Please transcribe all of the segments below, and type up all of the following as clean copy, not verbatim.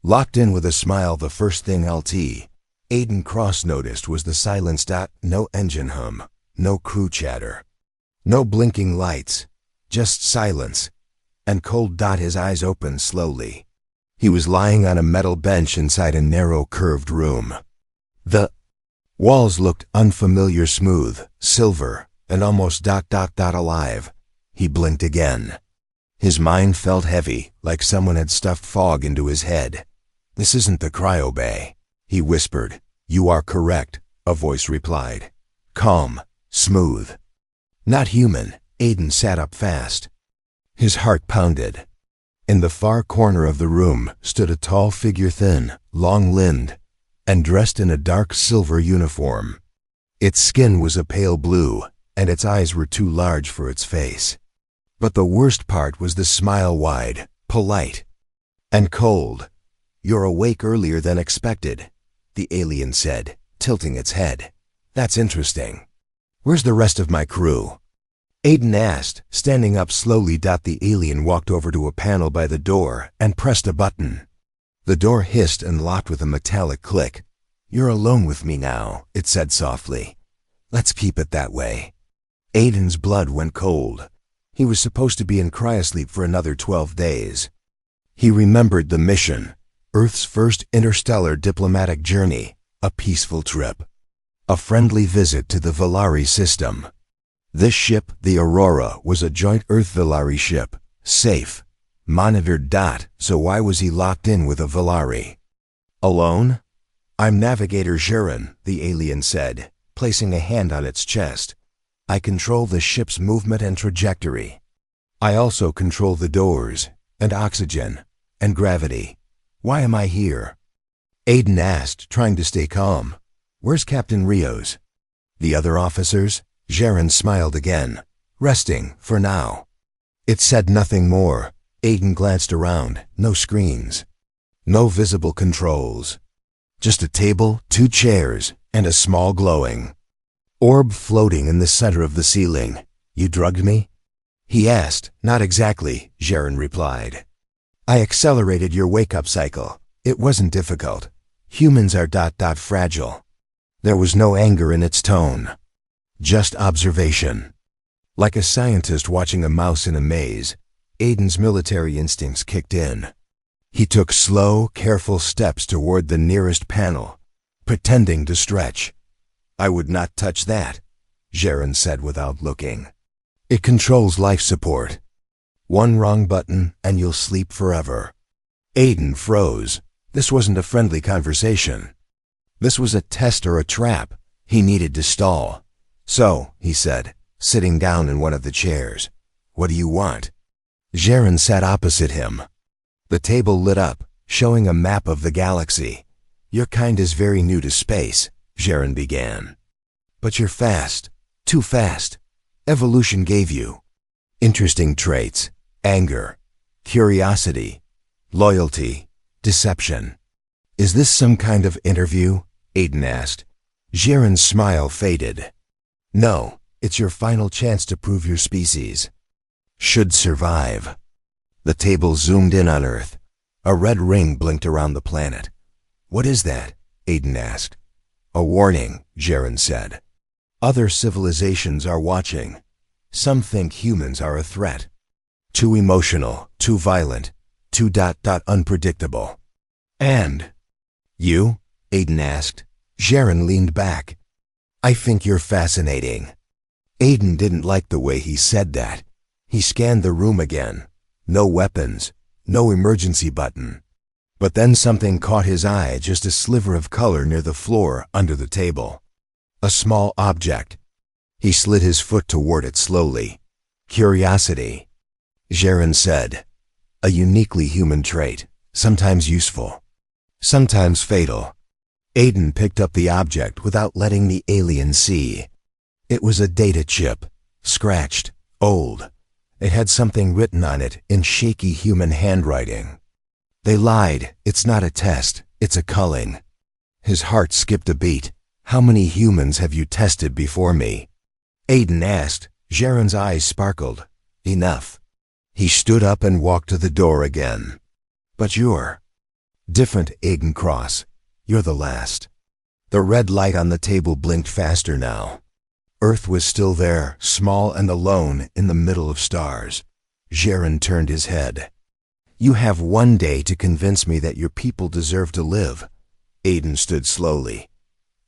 Locked in with a smile, the first thing Aiden Cross noticed was the silence. No engine hum, no crew chatter, no blinking lights, just silence, and cold. His eyes opened slowly. He was lying on a metal bench inside a narrow, curved room. The walls looked unfamiliar, smooth, silver, and almost alive. He blinked again. His mind felt heavy, like someone had stuffed fog into his head. "This isn't the cryo bay," he whispered. "You are correct," a voice replied. Calm, smooth. Not human. Aiden sat up fast. His heart pounded. In the far corner of the room stood a tall figure, thin, long-limbed, and dressed in a dark silver uniform. Its skin was a pale blue, and its eyes were too large for its face. But the worst part was the smile, wide, polite, and cold. "You're awake earlier than expected," the alien said, tilting its head. "That's interesting. Where's the rest of my crew?" Aiden asked, standing up slowly. The alien walked over to a panel by the door and pressed a button. The door hissed and locked with a metallic click. "You're alone with me now," it said softly. "Let's keep it that way." Aiden's blood went cold. He was supposed to be in cryosleep for another 12 days. He remembered the mission, Earth's first interstellar diplomatic journey, a peaceful trip, a friendly visit to the Volari system. This ship, the Aurora, was a joint Earth-Volari ship, safe, monitored. So why was he locked in with a Volari? Alone? "I'm Navigator Jiren," the alien said, placing a hand on its chest. "I control the ship's movement and trajectory. I also control the doors, and oxygen, and gravity. Why am I here?" Aiden asked, trying to stay calm. "Where's Captain Rios?" "The other officers?" Jiren smiled again. "Resting, for now." It said nothing more. Aiden glanced around. No screens. No visible controls. Just a table, 2 chairs, and a small glowing orb floating in the center of the ceiling. "You drugged me?" he asked. "Not exactly," Jiren replied. "I accelerated your wake-up cycle. It wasn't difficult. Humans are fragile." There was no anger in its tone. Just observation. Like a scientist watching a mouse in a maze, Aiden's military instincts kicked in. He took slow, careful steps toward the nearest panel, pretending to stretch. "I would not touch that," Jiren said without looking. "It controls life support. One wrong button and you'll sleep forever." Aiden froze. This wasn't a friendly conversation. This was a test or a trap. He needed to stall. "So," he said, sitting down in one of the chairs, "what do you want?" Jiren sat opposite him. The table lit up, showing a map of the galaxy. "Your kind is very new to space," Jiren began. "But you're fast. Too fast. Evolution gave you interesting traits: anger, curiosity, loyalty, deception." "Is this some kind of interview?" Aiden asked. Jiren's smile faded. "No, it's your final chance to prove your species should survive." The table zoomed in on Earth. A red ring blinked around the planet. "What is that?" Aiden asked. "A warning," Jiren said. "Other civilizations are watching. Some think humans are a threat. Too emotional, too violent, too unpredictable." "And you?" Aiden asked. Jiren leaned back. "I think you're fascinating." Aiden didn't like the way he said that. He scanned the room again. No weapons, no emergency button. But then something caught his eye, just a sliver of color near the floor under the table. A small object. He slid his foot toward it slowly. "Curiosity," Jiren said. "A uniquely human trait, sometimes useful, sometimes fatal." Aiden picked up the object without letting the alien see. It was a data chip, scratched, old. It had something written on it in shaky human handwriting. "They lied. It's not a test. It's a culling." His heart skipped a beat. "How many humans have you tested before me?" Aiden asked. Jiren's eyes sparkled. "Enough." He stood up and walked to the door again. "But you're..." Different, Aiden Cross. You're the last. The red light on the table blinked faster now. Earth was still there, small and alone in the middle of stars. Jaren turned his head. You have one day to convince me that your people deserve to live. Aiden stood slowly.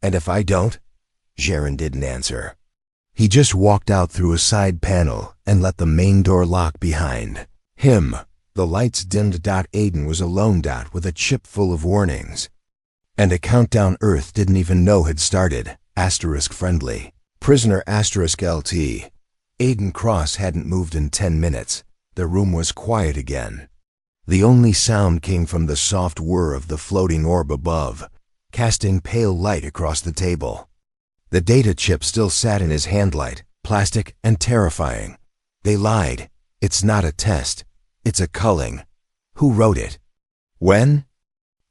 And if I don't? Jaren didn't answer. He just walked out through a side panel and let the main door lock behind him. The lights dimmed. Aiden was alone. With a chip full of warnings. And a countdown Earth didn't even know had started. Asterisk friendly. Prisoner asterisk LT. Aiden Cross hadn't moved in 10 minutes. The room was quiet again. The only sound came from the soft whir of the floating orb above, casting pale light across the table. The data chip still sat in his handlight, plastic and terrifying. They lied. It's not a test. It's a culling. Who wrote it? When?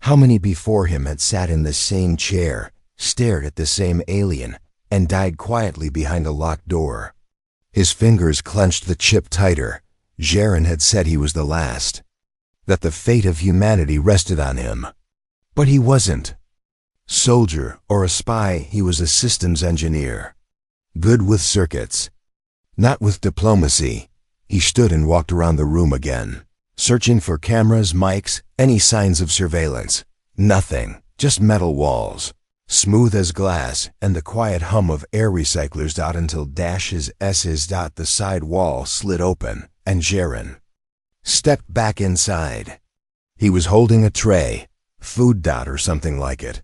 How many before him had sat in the same chair, stared at the same alien, and died quietly behind a locked door? His fingers clenched the chip tighter. Jaren had said he was the last. That the fate of humanity rested on him. But he wasn't. Soldier or a spy, he was a systems engineer. Good with circuits. Not with diplomacy. He stood and walked around the room again, searching for cameras, mics, any signs of surveillance. Nothing, just metal walls, smooth as glass, and the quiet hum of air recyclers. Until dashes S's. The side wall slid open, and Jaren stepped back inside. He was holding a tray, food. Or something like it.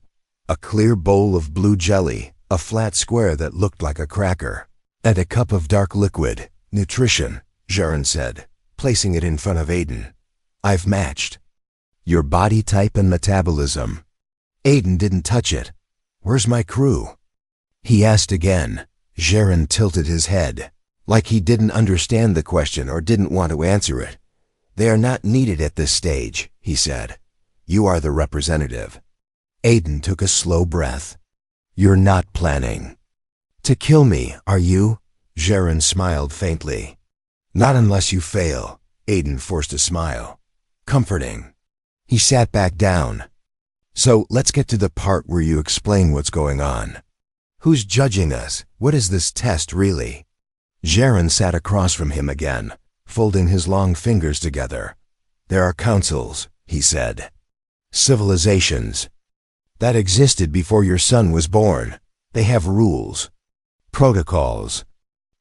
A clear bowl of blue jelly, a flat square that looked like a cracker, and a cup of dark liquid. Nutrition, Jaren said, placing it in front of Aiden. I've matched your body type and metabolism. Aiden didn't touch it. Where's my crew? He asked again. Jaren tilted his head, like he didn't understand the question or didn't want to answer it. They are not needed at this stage, he said. You are the representative. Aiden took a slow breath. You're not planning to kill me, are you? Jaren smiled faintly. Not unless you fail. Aiden forced a smile. Comforting. He sat back down. So let's get to the part where you explain what's going on. Who's judging us? What is this test really? Jaren sat across from him again, folding his long fingers together. There are councils, he said. Civilizations that existed before your son was born. They have rules, protocols.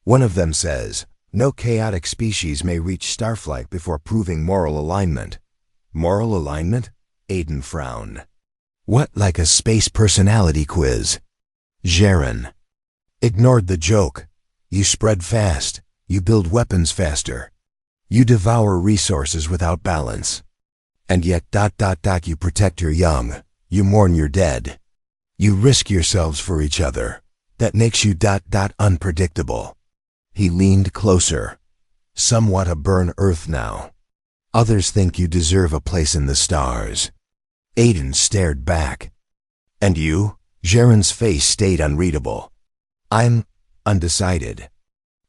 One of them says, no chaotic species may reach starflight before proving moral alignment. Moral alignment? Aiden frowned. What, like a space personality quiz? Jaren ignored the joke. You spread fast. You build weapons faster. You devour resources without balance. And yet, you protect your young. You mourn your dead. You risk yourselves for each other. That makes you unpredictable. He leaned closer. Somewhat a burn Earth now. Others think you deserve a place in the stars. Aiden stared back. And you? Jaren's face stayed unreadable. I'm undecided.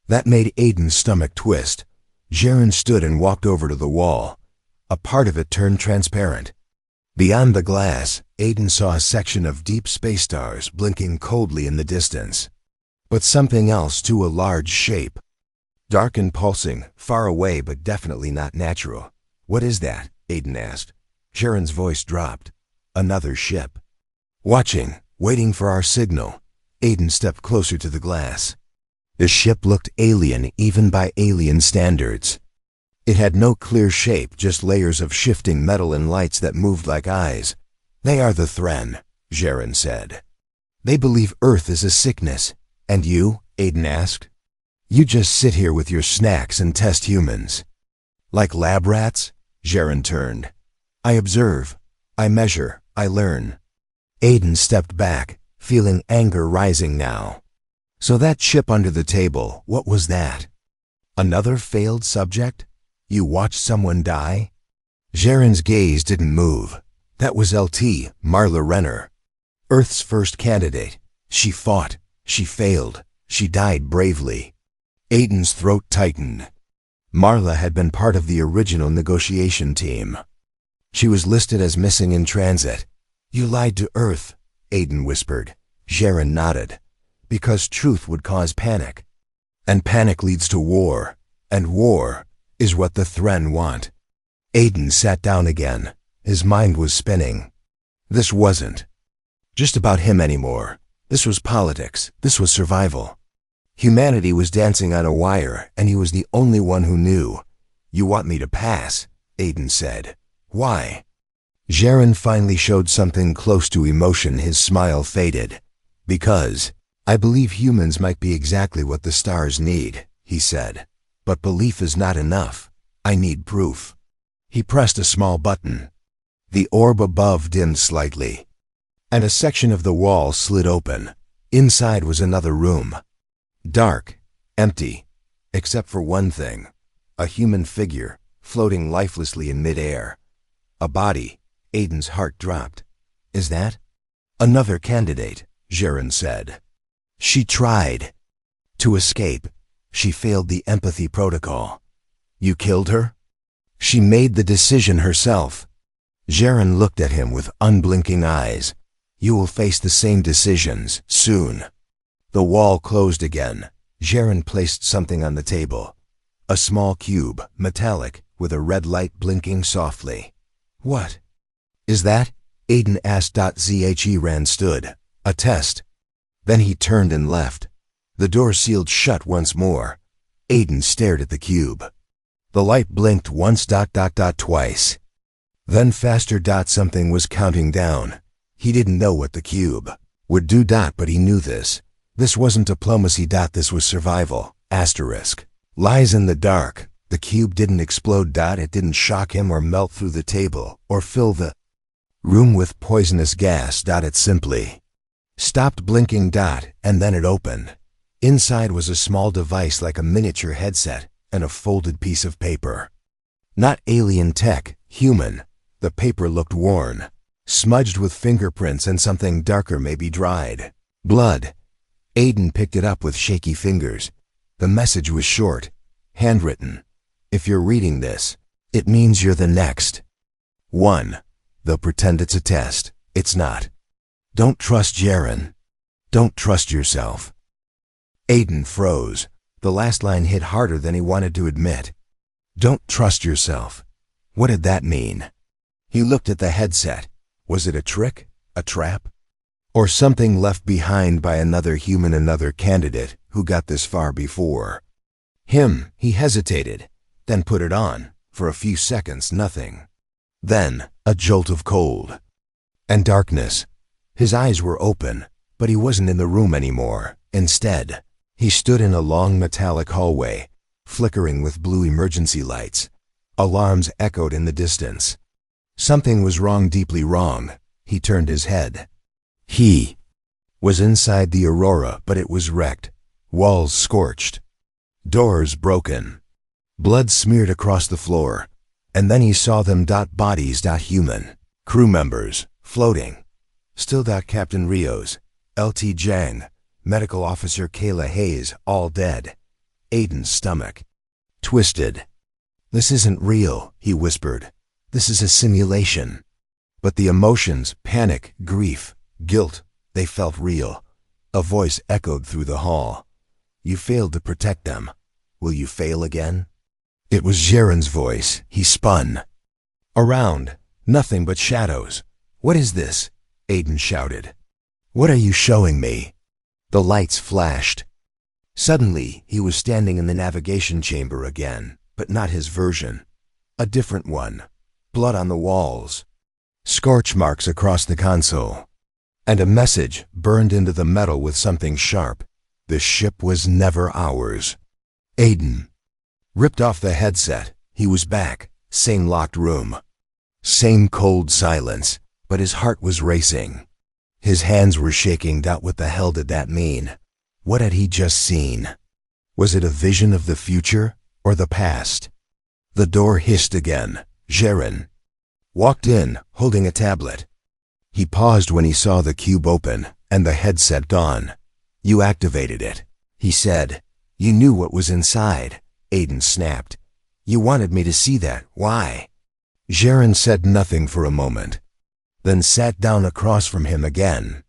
That made Aiden's stomach twist. Jaren stood and walked over to the wall. A part of it turned transparent. Beyond the glass, Aiden saw a section of deep space stars blinking coldly in the distance. But something else too, a large shape. Dark and pulsing, far away but definitely not natural. What is that? Aiden asked. Jaren's voice dropped. Another ship. Watching, waiting for our signal. Aiden stepped closer to the glass. The ship looked alien even by alien standards. It had no clear shape, just layers of shifting metal and lights that moved like eyes. They are the Thren, Jaren said. They believe Earth is a sickness. And you? Aiden asked. You just sit here with your snacks and test humans. Like lab rats? Jaren turned. I observe. I measure. I learn. Aiden stepped back, feeling anger rising now. So that chip under the table, what was that? Another failed subject? You watched someone die? Jaren's gaze didn't move. That was LT, Marla Renner. Earth's first candidate. She fought. She failed. She died bravely. Aiden's throat tightened. Marla had been part of the original negotiation team. She was listed as missing in transit. You lied to Earth, Aiden whispered. Jaren nodded. Because truth would cause panic. And panic leads to war. And war is what the Thren want. Aiden sat down again. His mind was spinning. This wasn't just about him anymore. This was politics. This was survival. Humanity was dancing on a wire, and he was the only one who knew. You want me to pass, Aiden said. Why? Jaren finally showed something close to emotion. His smile faded. Because I believe humans might be exactly what the stars need, he said. But belief is not enough. I need proof. He pressed a small button. The orb above dimmed slightly, and a section of the wall slid open. Inside was another room. Dark, empty, except for one thing. A human figure, floating lifelessly in midair. A body. Aiden's heart dropped. Is that? Another candidate, Jaren said. She tried to escape. She failed the empathy protocol. You killed her? She made the decision herself. Jaren looked at him with unblinking eyes. You will face the same decisions, soon. The wall closed again. Jaren placed something on the table. A small cube, metallic, with a red light blinking softly. What is that? Aiden asked. Zhe stood. A test. Then he turned and left. The door sealed shut once more. Aiden stared at the cube. The light blinked once, twice. Then faster. Something was counting down. He didn't know what the cube would do. But he knew this. This wasn't diplomacy. This was survival. Asterisk. Lies in the dark. The cube didn't explode. It didn't shock him or melt through the table or fill the room with poisonous gas. It simply stopped blinking. And then it opened. Inside was a small device like a miniature headset and a folded piece of paper. Not alien tech, human. The paper looked worn, smudged with fingerprints and something darker, maybe dried blood. Aiden picked it up with shaky fingers. The message was short, handwritten. If you're reading this, it means you're the next one. They'll pretend it's a test. It's not. Don't trust Jaren. Don't trust yourself. Aiden froze. The last line hit harder than he wanted to admit. Don't trust yourself. What did that mean? He looked at the headset. Was it a trick? A trap? Or something left behind by another human, another candidate who got this far before him? He hesitated, then put it on. For a few seconds, nothing. Then, a jolt of cold and darkness. His eyes were open, but he wasn't in the room anymore. Instead, he stood in a long metallic hallway, flickering with blue emergency lights. Alarms echoed in the distance. Something was wrong, deeply wrong. He turned his head. He was inside the Aurora, but it was wrecked. Walls scorched. Doors broken. Blood smeared across the floor. And then he saw them. Bodies. Human. Crew members. Floating. Still. Captain Rios. LT Jang. Medical Officer Kayla Hayes. All dead. Aiden's stomach twisted. This isn't real, he whispered. This is a simulation. But the emotions, panic, grief, guilt, they felt real. A voice echoed through the hall. You failed to protect them. Will you fail again? It was Jaren's voice. He spun around. Nothing but shadows. What is this? Aiden shouted. What are you showing me? The lights flashed. Suddenly, he was standing in the navigation chamber again, but not his version. A different one. Blood on the walls. Scorch marks across the console. And a message burned into the metal with something sharp. The ship was never ours. Aiden ripped off the headset. He was back. Same locked room. Same cold silence, but his heart was racing. His hands were shaking. What the hell did that mean? What had he just seen? Was it a vision of the future or the past? The door hissed again. Jaren walked in, holding a tablet. He paused when he saw the cube open and the headset on. You activated it, he said. You knew what was inside. Aiden snapped. You wanted me to see that. Why? Jaren said nothing for a moment, then sat down across from him again,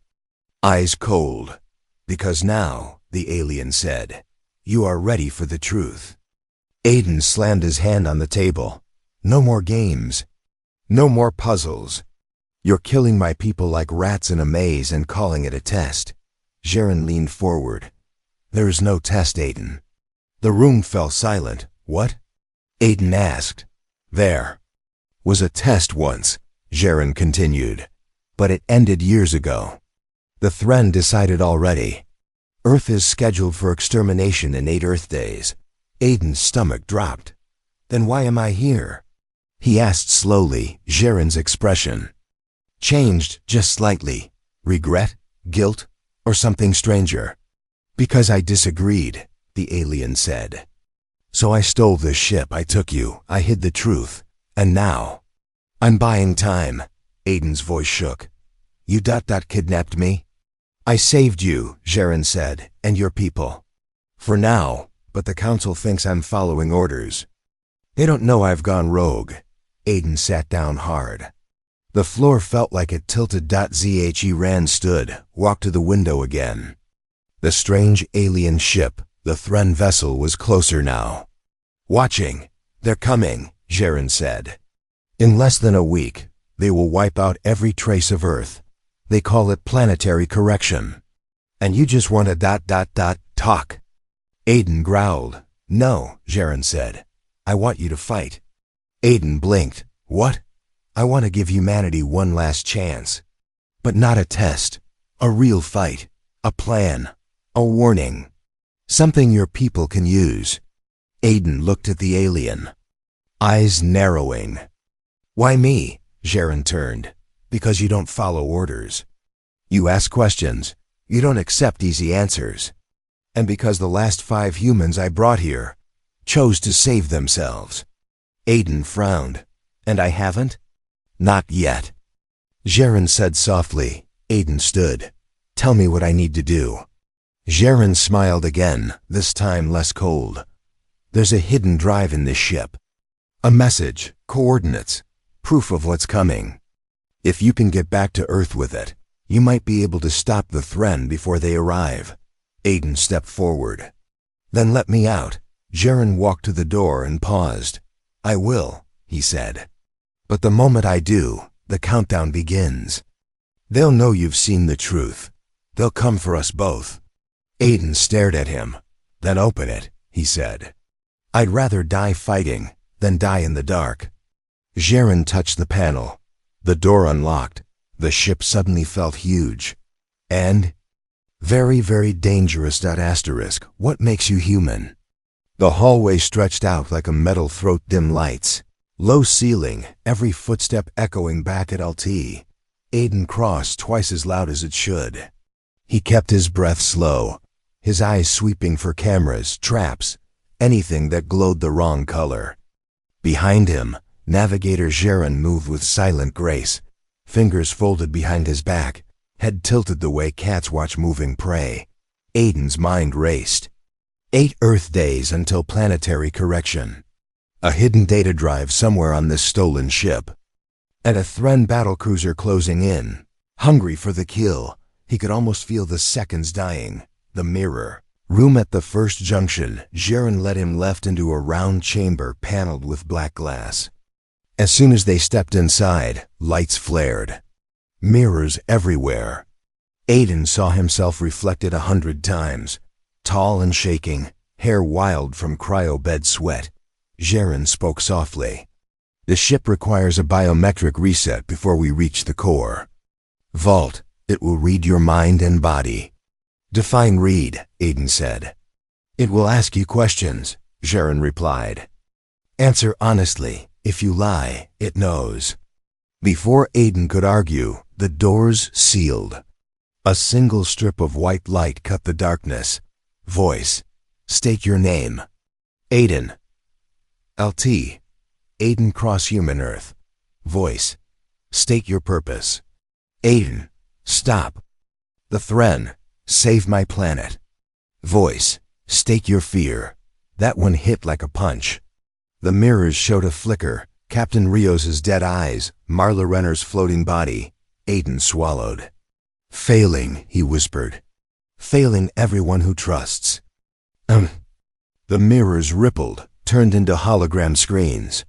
eyes cold. Because now, the alien said, you are ready for the truth. Aiden slammed his hand on the table. No more games. No more puzzles. You're killing my people like rats in a maze and calling it a test. Jaren leaned forward. There is no test, Aiden. The room fell silent. What? Aiden asked. There was a test once, Jaren continued, but it ended years ago. The Thren decided already. Earth is scheduled for extermination in 8 Earth days. Aiden's stomach dropped. Then why am I here? He asked slowly, Jaren's expression changed just slightly. Regret? Guilt? Or something stranger? Because I disagreed, the alien said. So I stole this ship, I took you, I hid the truth. And now, I'm buying time. Aiden's voice shook. You kidnapped me? I saved you, Jaren said, and your people. For now, but the council thinks I'm following orders. They don't know I've gone rogue. Aiden sat down hard. The floor felt like it tilted. Rand stood, walked to the window again. The strange alien ship, the Thren vessel, was closer now. Watching. They're coming, Jaren said. In less than a week, they will wipe out every trace of Earth. They call it planetary correction. And you just want to talk. Aiden growled. No, Jaren said. I want you to fight. Aiden blinked. What? I want to give humanity one last chance. But not a test. A real fight. A plan. A warning. Something your people can use. Aiden looked at the alien, eyes narrowing. Why me? Jaren turned. Because you don't follow orders. You ask questions. You don't accept easy answers. And because the last 5 humans I brought here chose to save themselves. Aiden frowned. And I haven't? Not yet. Jaren said softly. Aiden stood. Tell me what I need to do. Jaren smiled again, this time less cold. There's a hidden drive in this ship. A message, coordinates, proof of what's coming. If you can get back to Earth with it, you might be able to stop the Thren before they arrive. Aiden stepped forward. Then let me out. Jaren walked to the door and paused. I will, he said. But the moment I do, the countdown begins. They'll know you've seen the truth. They'll come for us both. Aiden stared at him. Then open it, he said. I'd rather die fighting than die in the dark. Jaren touched the panel. The door unlocked. The ship suddenly felt huge. And very, very dangerous. What makes you human? The hallway stretched out like a metal throat. Dim lights. Low ceiling, every footstep echoing back at LT. Aiden crossed twice as loud as it should. He kept his breath slow, his eyes sweeping for cameras, traps, anything that glowed the wrong color. Behind him, navigator Jaren moved with silent grace, fingers folded behind his back, head tilted the way cats watch moving prey. Aiden's mind raced. 8 Earth days until planetary correction. A hidden data drive somewhere on this stolen ship. And a Thren battlecruiser closing in. Hungry for the kill, he could almost feel the seconds dying. The mirror. Room at the first junction. Jaren led him left into a round chamber paneled with black glass. As soon as they stepped inside, lights flared. Mirrors everywhere. Aiden saw himself reflected 100 times. Tall and shaking, hair wild from cryo-bed sweat. Jaren spoke softly. The ship requires a biometric reset before we reach the core. Vault, it will read your mind and body. Define read, Aiden said. It will ask you questions, Jaren replied. Answer honestly. If you lie, it knows. Before Aiden could argue, the doors sealed. A single strip of white light cut the darkness. Voice. State your name. Aiden. LT. Aiden Cross-Human Earth. Voice. State your purpose. Aiden. Stop. The Thren. Save my planet. Voice. State your fear. That one hit like a punch. The mirrors showed a flicker, Captain Rios's dead eyes, Marla Renner's floating body. Aiden swallowed. Failing, he whispered. Failing everyone who trusts. The mirrors rippled, turned into hologram screens.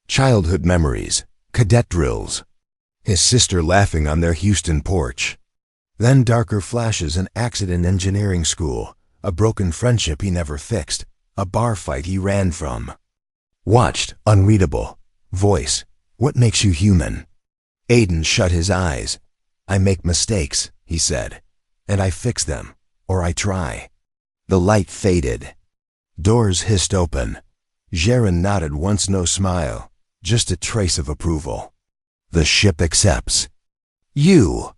Childhood memories, cadet drills. His sister laughing on their Houston porch. Then darker flashes, an accident engineering school, a broken friendship he never fixed, a bar fight he ran from. Watched, unreadable. Voice, what makes you human? Aiden shut his eyes. I make mistakes, he said, and I fix them, or I try. The light faded. Doors hissed open. Jaron nodded once, no smile, just a trace of approval. The ship accepts. You.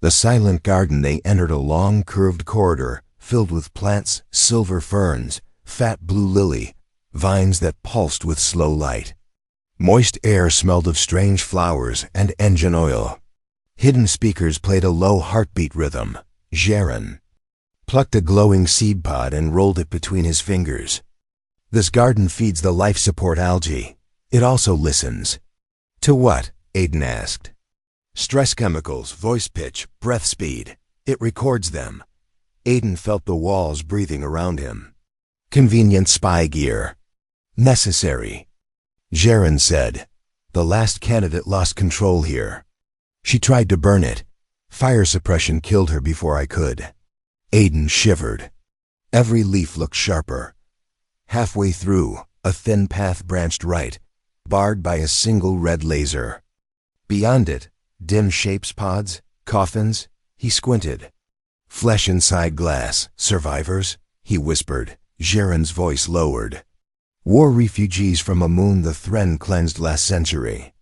The silent garden they entered, a long curved corridor filled with plants, silver ferns, fat blue lily, vines that pulsed with slow light. Moist air smelled of strange flowers and engine oil. Hidden speakers played a low heartbeat rhythm. Jaron plucked a glowing seed pod and rolled it between his fingers. This garden feeds the life support algae. It also listens. To what? Aiden asked. Stress chemicals, voice pitch, breath speed. It records them. Aiden felt the walls breathing around him. Convenient spy gear. Necessary. Jaron said, the last candidate lost control here. She tried to burn it. Fire suppression killed her before I could. Aiden shivered. Every leaf looked sharper. Halfway through, a thin path branched right, barred by a single red laser. Beyond it, dim shapes, pods, coffins. He squinted. Flesh inside glass. Survivors? He whispered. Jaron's voice lowered. War refugees from a moon the Thren cleansed last century.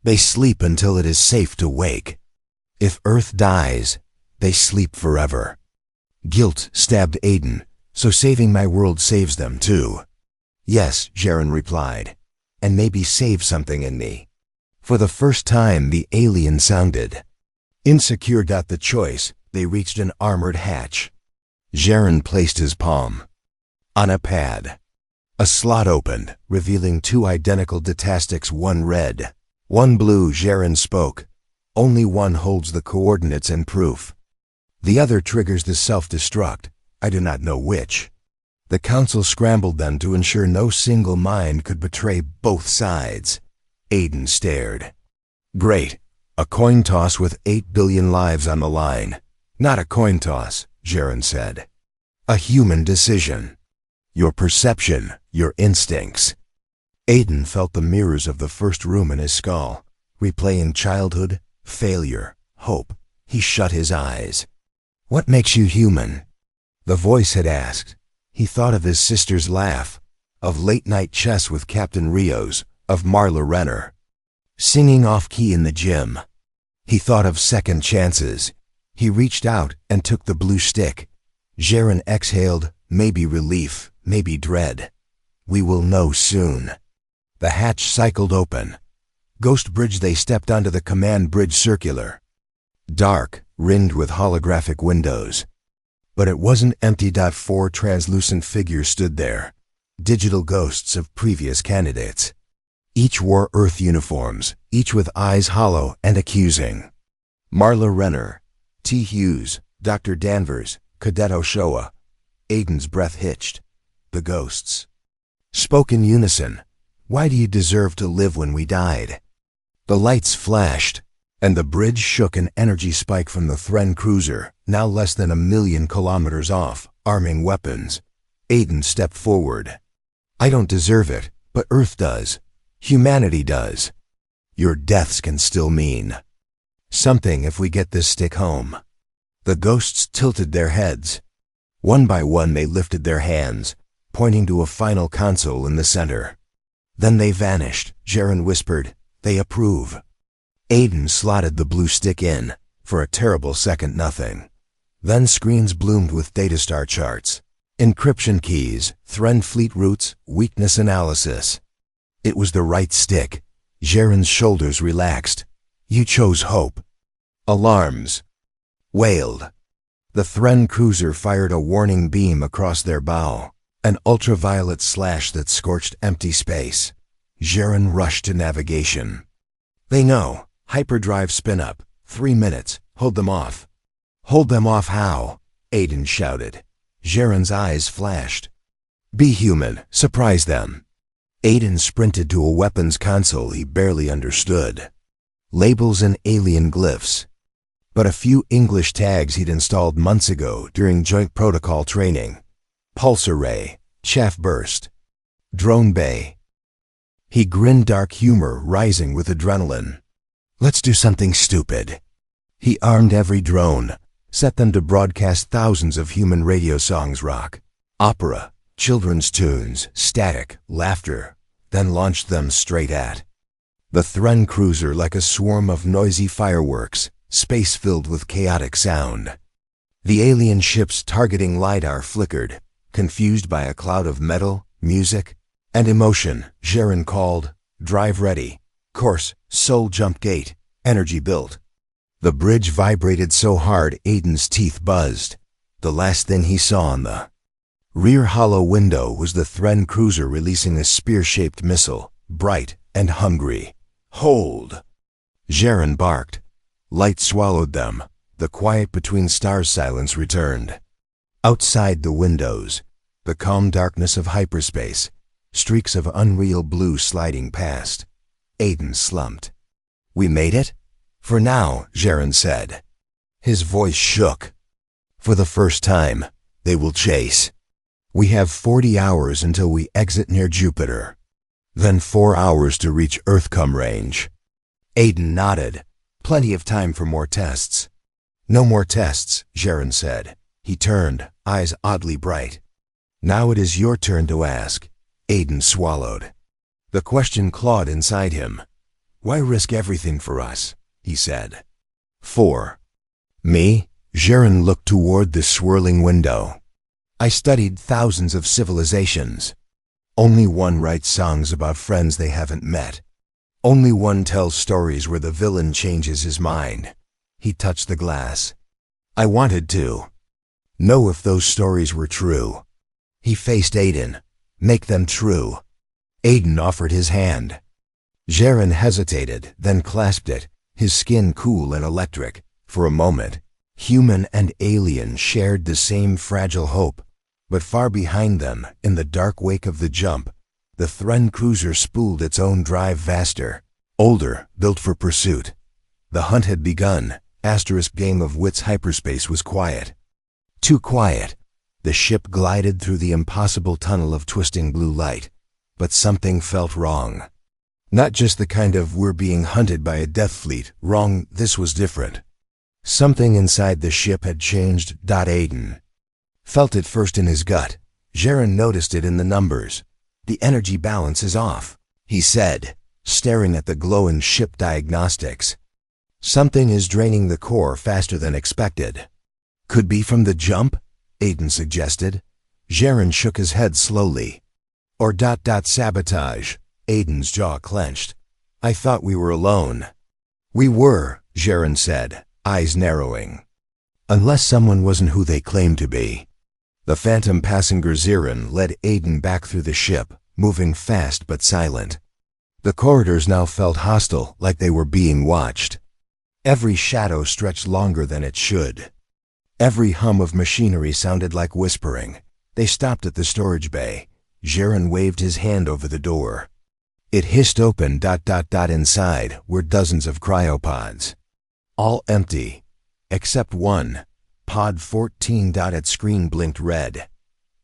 They sleep until it is safe to wake. If Earth dies, they sleep forever. Guilt stabbed Aiden, so saving my world saves them too. Yes, Jaron replied, and maybe save something in me. For the first time, the alien sounded. Insecure got the choice. They reached an armored hatch. Jaron placed his palm on a pad. A slot opened, revealing two identical datastics, one red, one blue. Jaron spoke. Only one holds the coordinates and proof. The other triggers the self-destruct. I do not know which. The council scrambled then to ensure no single mind could betray both sides. Aiden stared. Great. A coin toss with 8 billion lives on the line. Not a coin toss, Jaron said. A human decision. Your perception, your instincts. Aiden felt the mirrors of the first room in his skull, replaying childhood, failure, hope. He shut his eyes. What makes you human? The voice had asked. He thought of his sister's laugh, of late-night chess with Captain Rios, of Marla Renner. Singing off-key in the gym. He thought of second chances. He reached out and took the blue stick. Jaron exhaled, maybe relief, maybe dread. We will know soon. The hatch cycled open. Ghost bridge. They stepped onto the command bridge, circular. Dark, ringed with holographic windows. But it wasn't empty. 4 translucent figures stood there. Digital ghosts of previous candidates. Each wore Earth uniforms, each with eyes hollow and accusing. Marla Renner, T. Hughes, Dr. Danvers, Cadet Oshoa. Aiden's breath hitched. The ghosts spoke in unison. Why do you deserve to live when we died? The lights flashed, and the bridge shook. An energy spike from the Thren cruiser, now less than 1,000,000 kilometers off, arming weapons. Aiden stepped forward. I don't deserve it, but Earth does. Humanity does. Your deaths can still mean something if we get this stick home. The ghosts tilted their heads. One by one they lifted their hands, pointing to a final console in the center. Then they vanished. Jaron whispered, they approve. Aiden slotted the blue stick in. For a terrible second, nothing. Then screens bloomed with data star charts, encryption keys, Thren fleet routes, weakness analysis. It was the right stick. Jaron's shoulders relaxed. You chose hope. Alarms wailed. The Thren cruiser fired a warning beam across their bow, an ultraviolet slash that scorched empty space. Jaren rushed to navigation. They know. Hyperdrive spin-up. 3 minutes. Hold them off. Hold them off how? Aiden shouted. Jaren's eyes flashed. Be human. Surprise them. Aiden sprinted to a weapons console he barely understood. Labels and alien glyphs. But a few English tags he'd installed months ago during joint protocol training. Pulsar ray, chaff burst, drone bay. He grinned, dark humor rising with adrenaline. Let's do something stupid. He armed every drone, set them to broadcast thousands of human radio songs, rock, opera, children's tunes, static, laughter, then launched them straight at the Thren cruiser like a swarm of noisy fireworks, space filled with chaotic sound. The alien ship's targeting lidar flickered, confused by a cloud of metal, music, and emotion. Jaren called, drive ready, course, soul jump gate, energy built. The bridge vibrated so hard Aiden's teeth buzzed. The last thing he saw on the rear hollow window was the Thren cruiser releasing a spear-shaped missile, bright and hungry. Hold! Jaren barked. Light swallowed them. The quiet between stars silence returned. Outside the windows, the calm darkness of hyperspace, streaks of unreal blue sliding past. Aiden slumped. We made it? For now, Jaren said. His voice shook. For the first time, they will chase. We have 40 hours until we exit near Jupiter. Then 4 hours to reach Earthcom range. Aiden nodded. Plenty of time for more tests. No more tests, Jaren said. He turned, eyes oddly bright. Now it is your turn to ask. Aiden swallowed. The question clawed inside him. Why risk everything for us? He said. 4. Me? Jaren looked toward the swirling window. I studied thousands of civilizations. Only one writes songs about friends they haven't met. Only one tells stories where the villain changes his mind. He touched the glass. I wanted to know if those stories were true. He faced Aiden. Make them true. Aiden offered his hand. Jaren hesitated, then clasped it, his skin cool and electric. For a moment, human and alien shared the same fragile hope. But far behind them, in the dark wake of the jump, the Thren cruiser spooled its own drive vaster, older, built for pursuit. The hunt had begun. Asterisk game of wits. Hyperspace was quiet. Too quiet. The ship glided through the impossible tunnel of twisting blue light. But something felt wrong. Not just the kind of we're being hunted by a death fleet. Wrong, this was different. Something inside the ship had changed. Aiden felt it first in his gut. Jaren noticed it in the numbers. The energy balance is off, he said, staring at the glowing ship diagnostics. Something is draining the core faster than expected. Could be from the jump? Aiden suggested. Jaren shook his head slowly. Or sabotage. Aiden's jaw clenched. I thought we were alone. We were, Jaren said, eyes narrowing. Unless someone wasn't who they claimed to be. The phantom passenger Zirin led Aiden back through the ship, moving fast but silent. The corridors now felt hostile, like they were being watched. Every shadow stretched longer than it should. Every hum of machinery sounded like whispering. They stopped at the storage bay. Jaren waved his hand over the door. It hissed open. Inside were dozens of cryopods. All empty, except one. Pod 14. Its screen blinked red.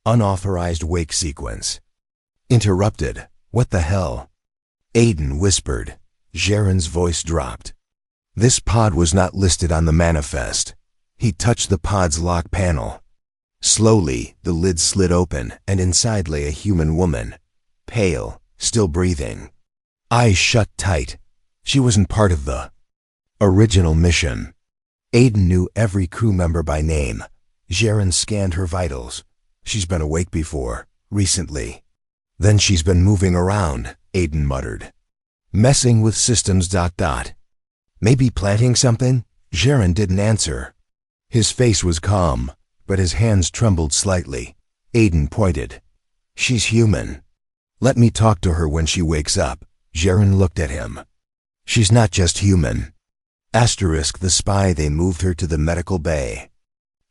Unauthorized wake sequence. Interrupted. What the hell? Aiden whispered. Jaren's voice dropped. This pod was not listed on the manifest. He touched the pod's lock panel. Slowly, the lid slid open, and inside lay a human woman. Pale, still breathing. Eyes shut tight. She wasn't part of the original mission. Aiden knew every crew member by name. Jaren scanned her vitals. She's been awake before, recently. Then she's been moving around, Aiden muttered. Messing with systems. Maybe planting something? Jaren didn't answer. His face was calm, but his hands trembled slightly. Aiden pointed. She's human. Let me talk to her when she wakes up. Jaren looked at him. She's not just human. Asterisk the spy. They moved her to the medical bay.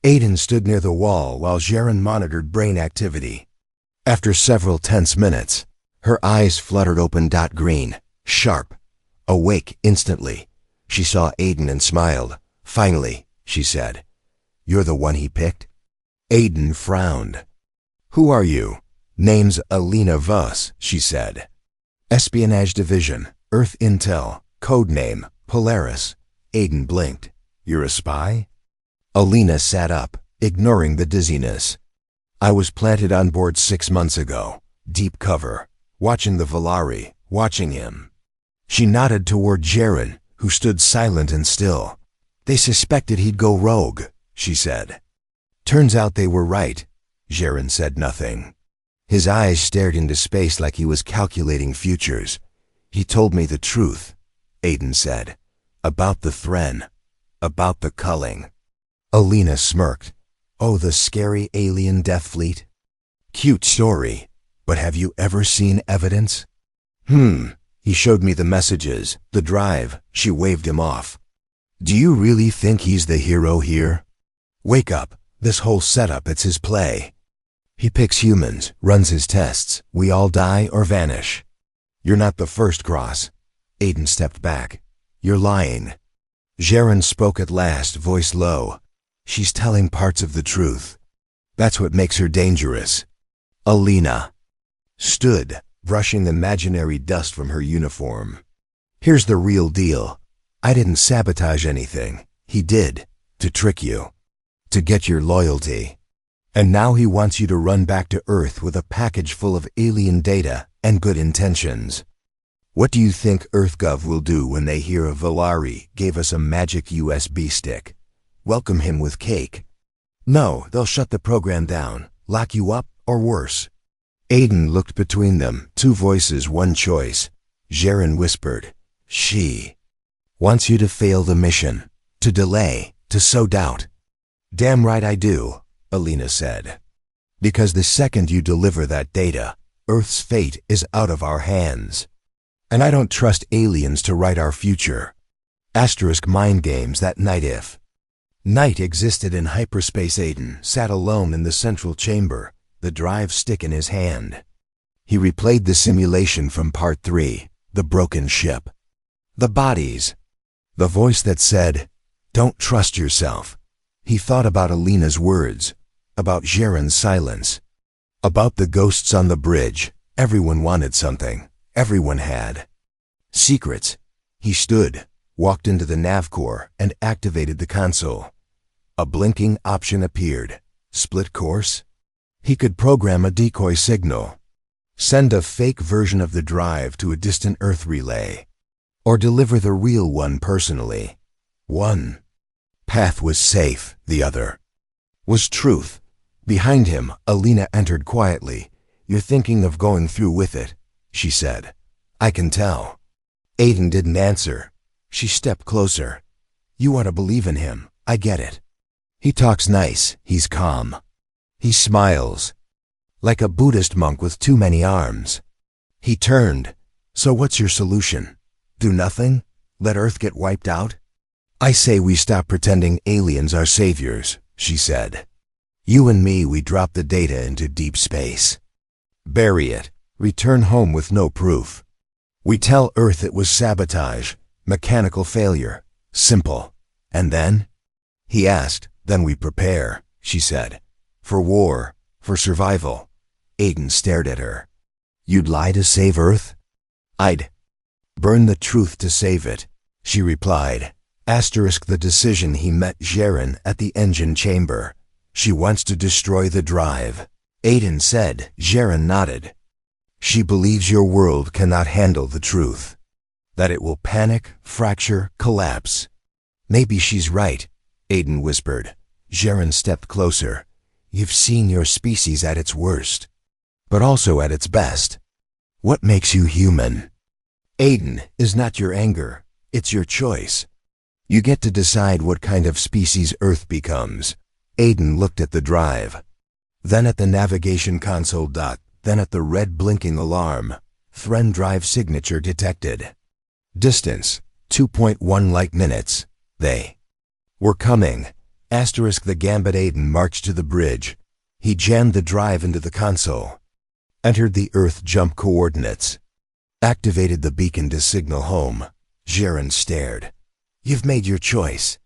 Aiden stood near the wall while Jaren monitored brain activity. After several tense minutes, her eyes fluttered open. Green, sharp, awake instantly. She saw Aiden and smiled. Finally, she said, "You're the one he picked?" Aiden frowned. "Who are you?" "Name's Alina Voss," she said. "Espionage Division, Earth Intel, code name Polaris." Aiden blinked. "You're a spy?" Alina sat up, ignoring the dizziness. "I was planted on board 6 months ago. Deep cover. Watching the Volari. Watching him." She nodded toward Jaren, who stood silent and still. "They suspected he'd go rogue," she said. "Turns out they were right." Jaren said nothing. His eyes stared into space like he was calculating futures. "He told me the truth," Aiden said. "About the Thren. About the culling." Alina smirked. "Oh, the scary alien death fleet? Cute story, but have you ever seen evidence?" He showed me the messages, the drive." She waved him off. "Do you really think he's the hero here? Wake up. This whole setup, it's his play. He picks humans, runs his tests. We all die or vanish. You're not the first, Cross." Aiden stepped back. "You're lying." Jaren spoke at last, voice low. "She's telling parts of the truth. That's what makes her dangerous." Alina stood, brushing the imaginary dust from her uniform. "Here's the real deal. I didn't sabotage anything. He did, to trick you, to get your loyalty. And now he wants you to run back to Earth with a package full of alien data and good intentions. What do you think EarthGov will do when they hear a Volari gave us a magic USB stick? Welcome him with cake? No, they'll shut the program down, lock you up, or worse." Aiden looked between them, 2 voices, 1 choice. Jaren whispered, "She wants you to fail the mission, to delay, to sow doubt." "Damn right I do," Alina said. "Because the second you deliver that data, Earth's fate is out of our hands. And I don't trust aliens to write our future." Asterisk mind games that night if. Night existed in hyperspace. Aiden sat alone in the central chamber, the drive stick in his hand. He replayed the simulation from Part 3, the broken ship. The bodies. The voice that said, "Don't trust yourself." He thought about Alina's words, about Jaren's silence, about the ghosts on the bridge. Everyone wanted something. Everyone had secrets. He stood, walked into the nav core, and activated the console. A blinking option appeared. Split course? He could program a decoy signal, send a fake version of the drive to a distant Earth relay, or deliver the real one personally. One path was safe, the other was truth. Behind him, Alina entered quietly. "You're thinking of going through with it," she said. "I can tell." Aiden didn't answer. She stepped closer. "You ought to believe in him. I get it. He talks nice. He's calm. He smiles. Like a Buddhist monk with too many arms." He turned. "So what's your solution? Do nothing? Let Earth get wiped out?" "I say we stop pretending aliens are saviors," she said. "You and me, we drop the data into deep space. Bury it. Return home with no proof. We tell Earth it was sabotage, mechanical failure. Simple. And then?" He asked. "Then we prepare," she said. "For war, for survival." Aiden stared at her. "You'd lie to save Earth?" "I'd burn the truth to save it," she replied. Asterisk the decision. He met Jaren at the engine chamber. "She wants to destroy the drive," Aiden said. Jaren nodded. "She believes your world cannot handle the truth, that it will panic, fracture, collapse." "Maybe she's right," Aiden whispered. Jaren stepped closer. "You've seen your species at its worst, but also at its best. What makes you human? Aiden, is not your anger, it's your choice. You get to decide what kind of species Earth becomes." Aiden looked at the drive, then at the navigation console. then at the red blinking alarm, Thren drive signature detected. Distance, 2.1 light minutes. They were coming. The Gambit Aiden marched to the bridge. He jammed the drive into the console. Entered the Earth jump coordinates. Activated the beacon to signal home. Jaren stared. You've made your choice.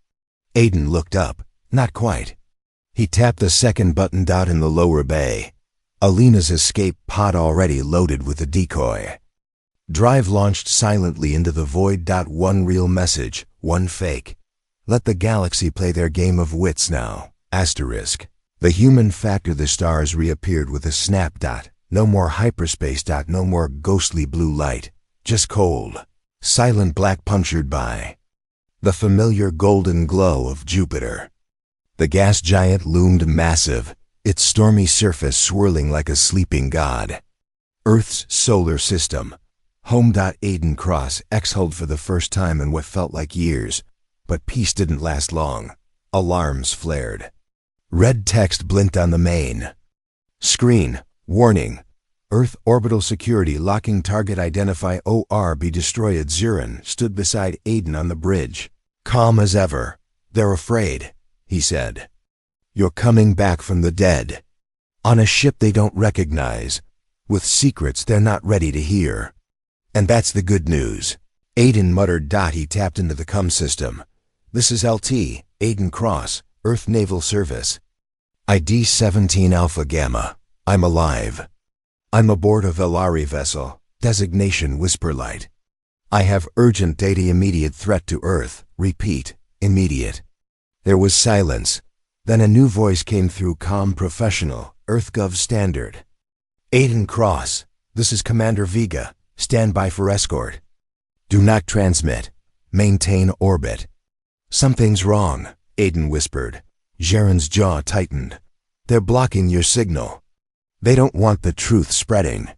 Aiden looked up. Not quite. He tapped the second button out in the lower bay. Alina's escape pod already loaded with a decoy. Drive launched silently into the void. One real message, one fake. Let the galaxy play their game of wits now. Asterisk. The human factor. The stars reappeared with a snap. No more hyperspace. No more ghostly blue light. Just cold, silent black punctured by the familiar golden glow of Jupiter. The gas giant loomed massive, its stormy surface swirling like a sleeping god. Earth's solar system. Home. Aiden Cross exhaled for the first time in what felt like years, but peace didn't last long. Alarms flared. Red text blinked on the main screen. Warning. Earth orbital security locking target identify ORB destroyed. Jaren stood beside Aiden on the bridge. Calm as ever. They're afraid, he said. You're coming back from the dead. On a ship they don't recognize. With secrets they're not ready to hear. And that's the good news. Aiden muttered. He tapped into the comm system. This is LT, Aiden Cross, Earth Naval Service. ID 17 Alpha Gamma. I'm alive. I'm aboard a Velari vessel. Designation Whisperlight. I have urgent data. Immediate threat to Earth. Repeat, immediate. There was silence. Then a new voice came through. Calm, professional, EarthGov standard. Aiden Cross, this is Commander Vega. Stand by for escort. Do not transmit. Maintain orbit. Something's wrong, Aiden whispered. Jaren's jaw tightened. They're blocking your signal. They don't want the truth spreading.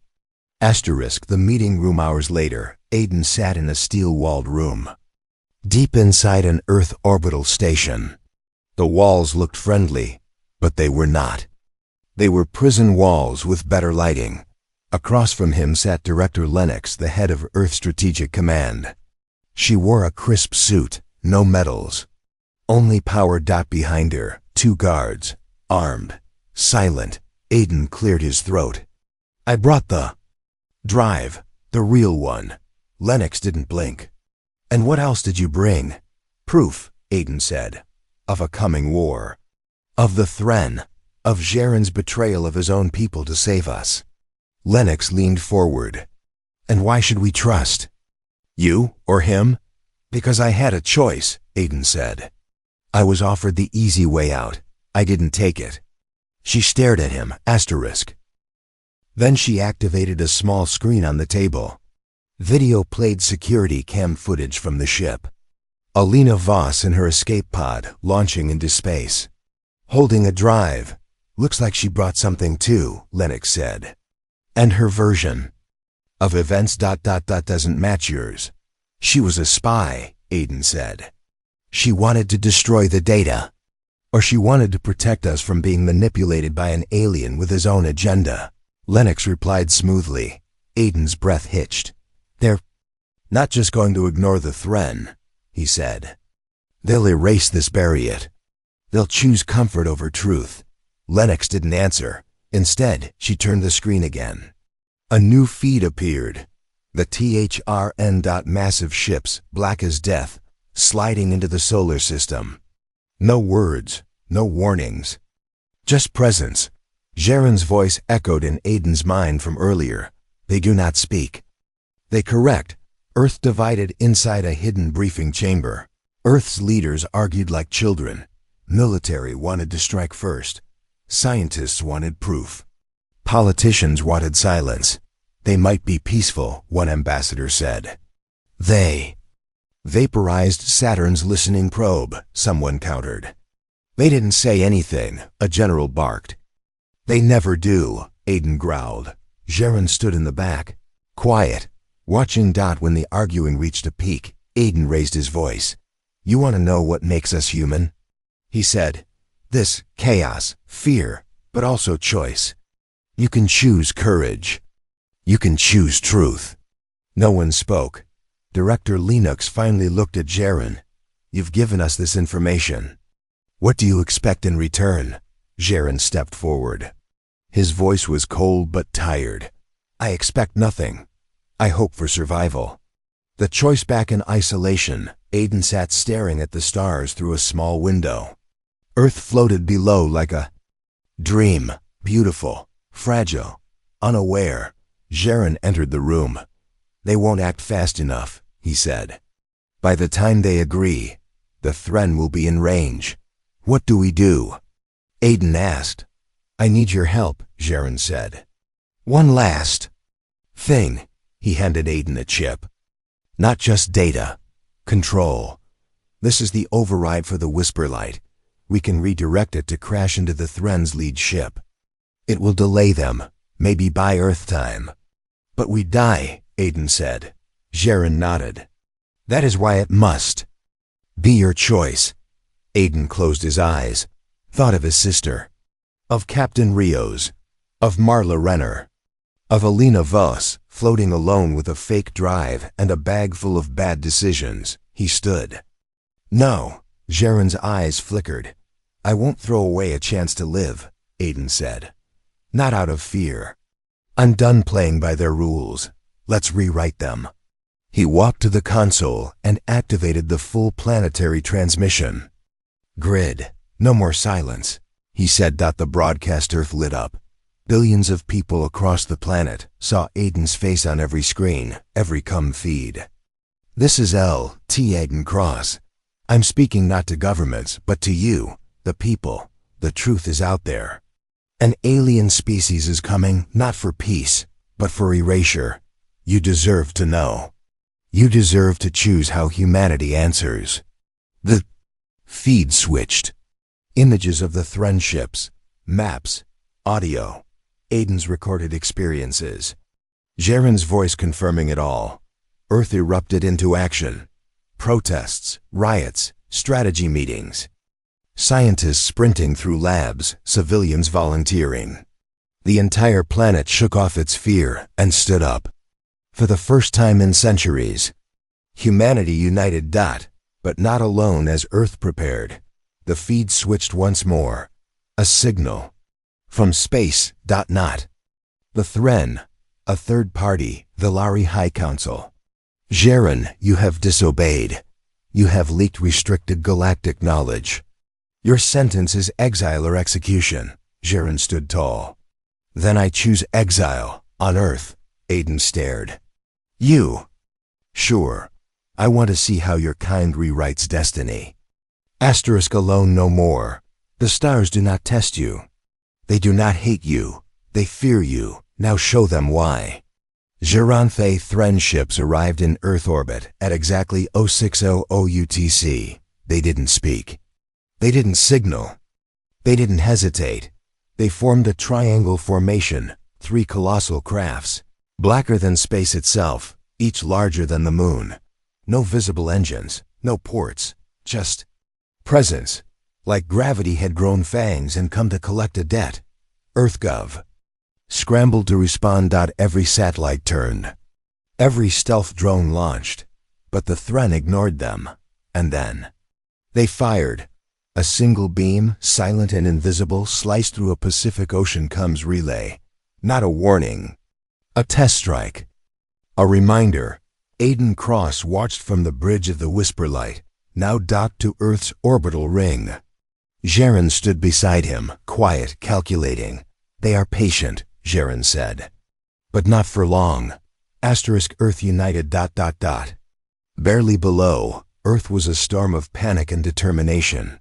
Asterisk. The meeting room. Hours later, Aiden sat in a steel-walled room. Deep inside an Earth orbital station. The walls looked friendly, but they were not. They were prison walls with better lighting. Across from him sat Director Lennox, the head of Earth Strategic Command. She wore a crisp suit, no medals. Only power. Behind her, two guards, armed, silent. Aiden cleared his throat. I brought the drive, the real one. Lennox didn't blink. And what else did you bring? Proof, Aiden said, of a coming war. Of the Thren, of Jaren's betrayal of his own people to save us. Lennox leaned forward. And why should we trust? You or him? Because I had a choice, Aiden said. I was offered the easy way out. I didn't take it. She stared at him. Asterisk. Then she activated a small screen on the table. Video played security cam footage from the ship. Alina Voss in her escape pod, launching into space. Holding a drive. Looks like she brought something too, Lennox said. And her version of events. Doesn't match yours. She was a spy, Aiden said. She wanted to destroy the data. Or she wanted to protect us from being manipulated by an alien with his own agenda. Lennox replied smoothly. Aiden's breath hitched. They're not just going to ignore the Thren, he said. They'll erase this, bury it. They'll choose comfort over truth. Lennox didn't answer. Instead, she turned the screen again. A new feed appeared. The THRN. Massive ships, black as death, sliding into the solar system. No words, no warnings. Just presence. Jaren's voice echoed in Aiden's mind from earlier. They do not speak. They correct. Earth divided inside a hidden briefing chamber. Earth's leaders argued like children. Military wanted to strike first. Scientists wanted proof. Politicians wanted silence. They might be peaceful, one ambassador said. They vaporized Saturn's listening probe, someone countered. They didn't say anything, a general barked. They never do, Aiden growled. Jaren stood in the back, quiet, watching. When the arguing reached a peak, Aiden raised his voice. You want to know what makes us human? He said. This chaos, fear, but also choice. You can choose courage. You can choose truth. No one spoke. Director Lennox finally looked at Jaren. You've given us this information. What do you expect in return? Jaren stepped forward. His voice was cold but tired. I expect nothing. I hope for survival. The choice back in isolation, Aiden sat staring at the stars through a small window. Earth floated below like a dream, beautiful, fragile, unaware. Jaren entered the room. They won't act fast enough, he said. By the time they agree, the Thren will be in range. What do we do? Aiden asked. I need your help, Jaren said. One last thing. He handed Aiden a chip. Not just data. Control. This is the override for the Whisper Light. We can redirect it to crash into the Thren's lead ship. It will delay them, maybe buy Earth time. But we die, Aiden said. Jaren nodded. That is why it must be your choice. Aiden closed his eyes, thought of his sister, of Captain Rios, of Marla Renner, of Alina Voss, floating alone with a fake drive and a bag full of bad decisions. He stood. No, Jaren's eyes flickered. I won't throw away a chance to live, Aiden said. Not out of fear. I'm done playing by their rules. Let's rewrite them. He walked to the console and activated the full planetary transmission. Grid, no more silence, he said. The broadcast Earth lit up. Billions of people across the planet saw Aiden's face on every screen, every feed. This is L.T. Aiden Cross. I'm speaking not to governments, but to you, the people. The truth is out there. An alien species is coming, not for peace, but for erasure. You deserve to know. You deserve to choose how humanity answers. The feed switched. Images of the Thren ships, maps, audio, Aiden's recorded experiences. Jaren's voice confirming it all. Earth erupted into action. Protests, riots, strategy meetings. Scientists sprinting through labs, civilians volunteering. The entire planet shook off its fear and stood up. For the first time in centuries, humanity united. But not alone as Earth prepared. The feed switched once more. A signal. From space. Not the Thren, a third party, the Lari High Council. Jaren, you have disobeyed. You have leaked restricted galactic knowledge. Your sentence is exile or execution. Jaren stood tall. Then I choose exile, on Earth. Aiden stared. You? Sure. I want to see how your kind rewrites destiny. Asterisk alone no more. The stars do not test you. They do not hate you. They fear you. Now show them why. Geranthe Thren ships arrived in Earth orbit at exactly 0600 UTC. They didn't speak. They didn't signal. They didn't hesitate. They formed a triangle formation, 3 colossal crafts, blacker than space itself, each larger than the moon. No visible engines, no ports, just presence, like gravity had grown fangs and come to collect a debt. EarthGov scrambled to respond. Every satellite turned. Every stealth drone launched, but the Thren ignored them. And then they fired. A single beam, silent and invisible, sliced through a Pacific Ocean comms relay. Not a warning. A test strike. A reminder. Aiden Cross watched from the bridge of the Whisper Light, now docked to Earth's orbital ring. Jaren stood beside him, quiet, calculating. They are patient, Jaren said. But not for long. Asterisk Earth united. Barely below, Earth was a storm of panic and determination.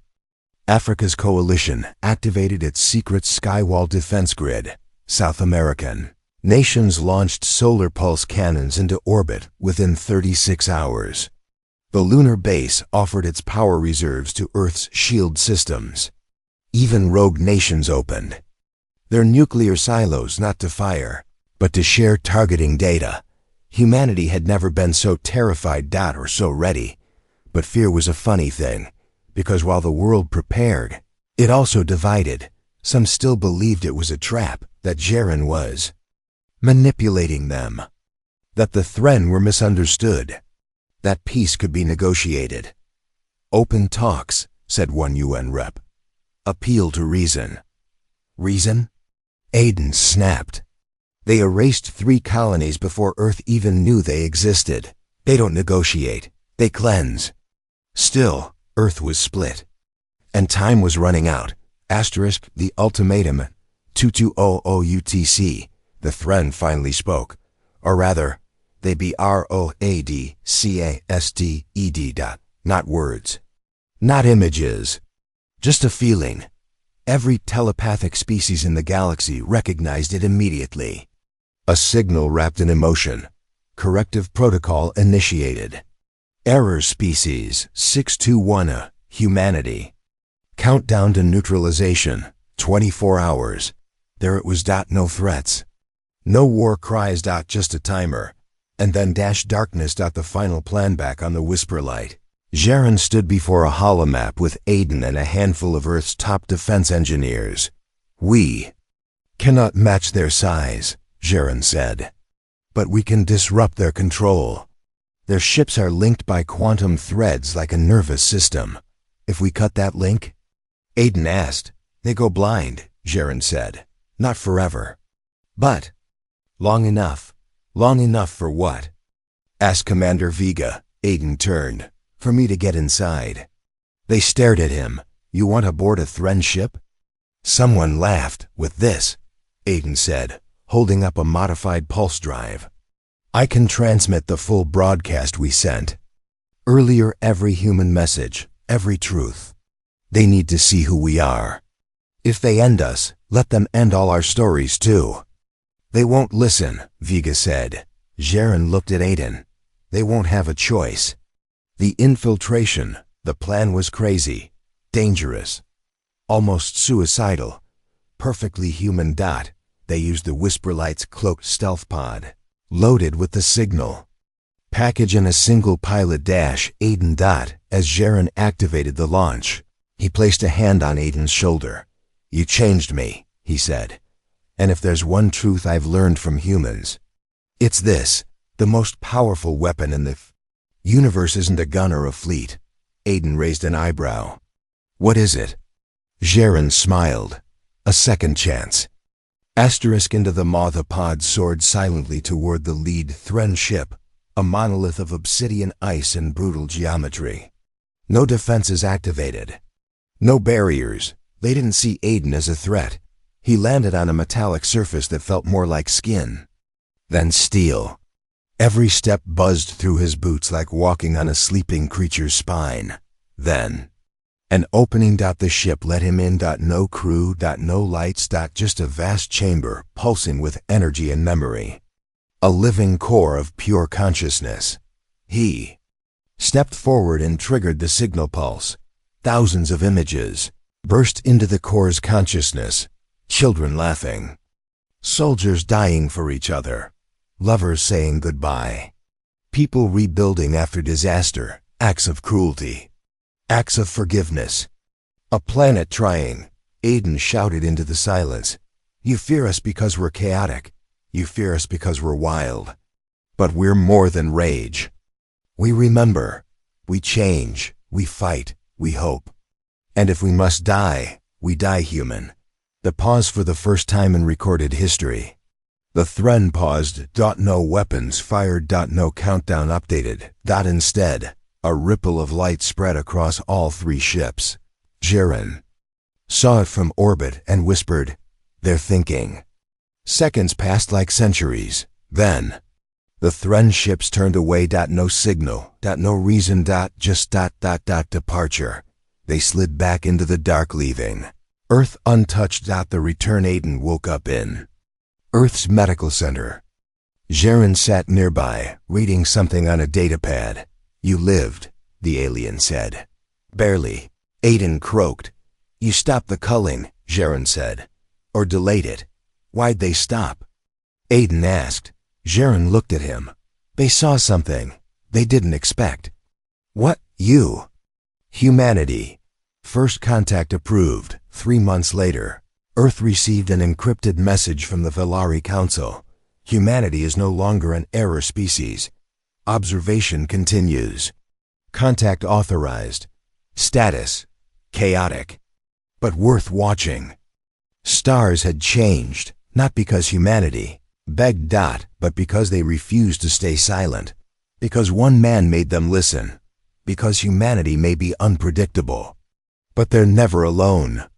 Africa's coalition activated its secret Skywall defense grid. South American nations launched solar pulse cannons into orbit within 36 hours. The lunar base offered its power reserves to Earth's shield systems. Even rogue nations opened their nuclear silos not to fire, but to share targeting data. Humanity had never been so terrified or so ready. But fear was a funny thing, because while the world prepared, it also divided. Some still believed it was a trap, that Jaren was manipulating them, that the Thren were misunderstood, that peace could be negotiated. Open talks, said one UN rep. Appeal to reason. Reason? Aiden snapped. They erased 3 colonies before Earth even knew they existed. They don't negotiate. They cleanse. Still, Earth was split. And time was running out. The ultimatum. 2200 UTC. The Thren finally spoke. Or rather, they be ROADCASTED. Not words. Not images. Just a feeling. Every telepathic species in the galaxy recognized it immediately. A signal wrapped in emotion. Corrective protocol initiated. Error species 621, humanity. Countdown to neutralization, 24 hours. There it was. No threats. No war cries. Just a timer. And then -darkness. The final plan back on the whisper light. Jaren stood before a holomap with Aiden and a handful of Earth's top defense engineers. We cannot match their size, Jaren said. But we can disrupt their control. Their ships are linked by quantum threads like a nervous system. If we cut that link? Aiden asked. They go blind, Jaren said. Not forever. But long enough. Long enough for what? Asked Commander Vega. Aiden turned. For me to get inside. They stared at him. You want aboard a Thren ship? Someone laughed. With this, Aiden said, holding up a modified pulse drive. I can transmit the full broadcast we sent. Earlier, every human message, every truth. They need to see who we are. If they end us, let them end all our stories too. They won't listen, Vega said. Jaren looked at Aiden. They won't have a choice. The infiltration, the plan was crazy, dangerous, almost suicidal, perfectly human. They used the Whisperlight's cloaked stealth pod, loaded with the signal. Package in a single pilot dash. Aiden. As Jaren activated the launch, he placed a hand on Aiden's shoulder. You changed me, he said. And if there's one truth I've learned from humans, it's this: the most powerful weapon in the universe isn't a gun or a fleet. Aiden raised an eyebrow. What is it? Jaren smiled. A second chance. Into the maw. The pod soared silently toward the lead Thren ship, a monolith of obsidian ice and brutal geometry. No defenses activated. No barriers. They didn't see Aiden as a threat. He landed on a metallic surface that felt more like skin than steel. Every step buzzed through his boots like walking on a sleeping creature's spine. Then, an opening. The ship let him in. No crew. No lights. Just a vast chamber pulsing with energy and memory. A living core of pure consciousness. He stepped forward and triggered the signal pulse. Thousands of images burst into the core's consciousness. Children laughing. Soldiers dying for each other. Lovers saying goodbye. People rebuilding after disaster. Acts of cruelty. Acts of forgiveness. A planet trying. Aiden shouted into the silence. You fear us because we're chaotic. You fear us because we're wild. But we're more than rage. We remember. We change. We fight. We hope. And if we must die, we die human. The pause for the first time in recorded history. The Thren paused. No weapons fired. No countdown updated. Instead, a ripple of light spread across all 3 ships. Jaren saw it from orbit and whispered, "They're thinking." Seconds passed like centuries. Then, the Thren ships turned away. No signal. No reason. Just departure. They slid back into the dark, leaving Earth untouched. The return. Aiden woke up in Earth's medical center. Jaren sat nearby, reading something on a datapad. You lived, the alien said. Barely. Aiden croaked. You stopped the culling, Jaren said. Or delayed it. Why'd they stop? Aiden asked. Jaren looked at him. They saw something they didn't expect. What? You? Humanity. First contact approved. 3 months later. Earth received an encrypted message from the Velari Council. Humanity is no longer an error species. Observation continues. Contact authorized. Status: chaotic, but worth watching. Stars had changed, not because humanity begged, but because they refused to stay silent. Because one man made them listen. Because humanity may be unpredictable, but they're never alone.